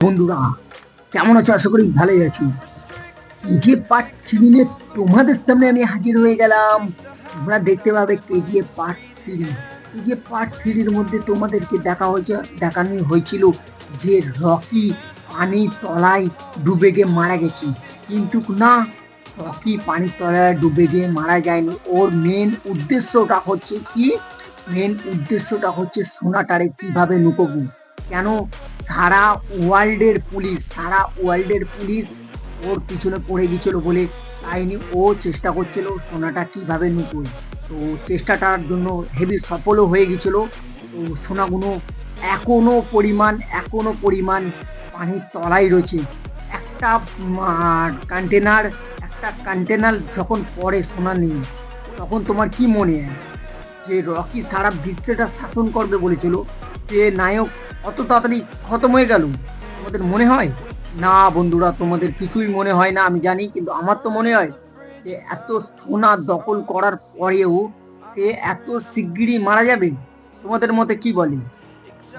বন্ধুরা, কেমন আছো? আশা করি ভালোই আছি। কেজিএফ পার্ট 3 নিয়ে তোমাদের সামনে আমি হাজির হয়ে গেলাম। তোমরা দেখতে পাবে কেজিএফ পার্ট 3। কেজিএফ পার্ট 3 এর মধ্যে তোমাদেরকে দেখানো হয়েছিল যে রকি পানির তলায় ডুবে গিয়ে মারা গেছে, কিন্তু না, রকি পানির তলায় ডুবে গিয়ে মারা যায়নি। ওর মেন উদ্দেশ্যটা হচ্ছে সোনাটারে কিভাবে লুকোবো। কেন? সারা ওয়ার্ল্ডের পুলিশ ওর পিছনে পড়ে গেছিল বলে, তাই নিয়ে ও চেষ্টা করছিল সোনাটা কিভাবে লুকোয়। তো চেষ্টাটার জন্য হেভি সফলও হয়ে গেছিল। তো সোনাগুলো এখনো পরিমাণ পানির তলায় রয়েছে। একটা কন্টেনার একটা কন্টেনার যখন পড়ে সোনা নিয়ে, তখন তোমার কি মনে হয় যে রকি সারা বিশ্বটা শাসন করবে বলেছিল, সে নায়ক অত তাড়াতাড়ি খতম হয়ে গেল? তোমাদের মনে হয়? না বন্ধুরা, তোমাদের কিছুই মনে হয় না আমি জানি, কিন্তু আমার তো মনে হয় যে এত সোনা দখল করার পরেও সে এত শিগগিরই মারা যাবে। তোমাদের মতে কি বলে?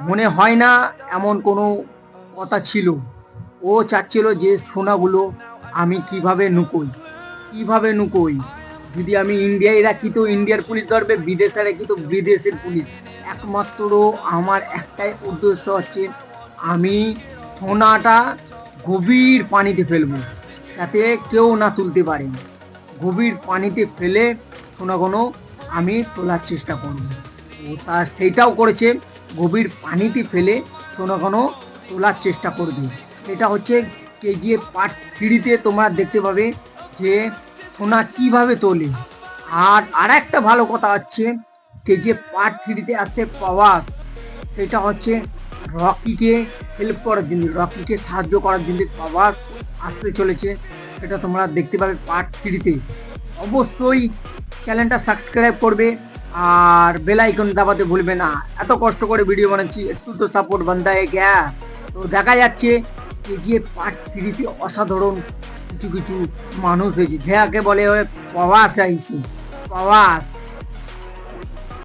মনে হয় না এমন কোনো কথা ছিল। ও চাচ্ছিল যে সোনাগুলো আমি কিভাবে নুকোই। যদি আমি ইন্ডিয়ায় রাখি তো ইন্ডিয়ার পুলিশ ধরবে, বিদেশে রাখি তো বিদেশের পুলিশ। একমাত্র আমার একটাই উদ্দেশ্য হচ্ছে, আমি সোনাটা গভীর পানিতে ফেলবো, যাতে কেউ না তুলতে পারে। গভীর পানিতে ফেলে সোনাগুলো আমি তোলার চেষ্টা করব। ও তা সেইটাও করেছে, গভীর পানিতে ফেলে সোনাগুলো তোলার চেষ্টা করবে। সেটা হচ্ছে কেজিএফ পার্ট 3-তে তোমরা দেখতে পাবে যে সোনা কিভাবে তোলে। আর একটা ভালো কথা হচ্ছে, কেজিএফ পার্ট 3-তে আসছে প্রভাস। সেটা হচ্ছে রকিকে হেল্প করার জন্য, রকিকে সাহায্য করার জন্য প্রভাস আসতে চলেছে। সেটা তোমরা দেখতে পাবে পার্ট 3-তে। অবশ্যই চ্যানেলটা সাবস্ক্রাইব করবে আর বেল আইকন দাবাতে ভুলবে না। এত কষ্ট করে ভিডিও বানাচ্ছি, একটু তো সাপোর্ট বান্দা है क्या? তো দেখা যাচ্ছে কেজিএফ পার্ট 3-তে অসাধারণ কিছু মানুষ হয়েছে, যাকে বলে প্রভাস আইসি। প্রভাস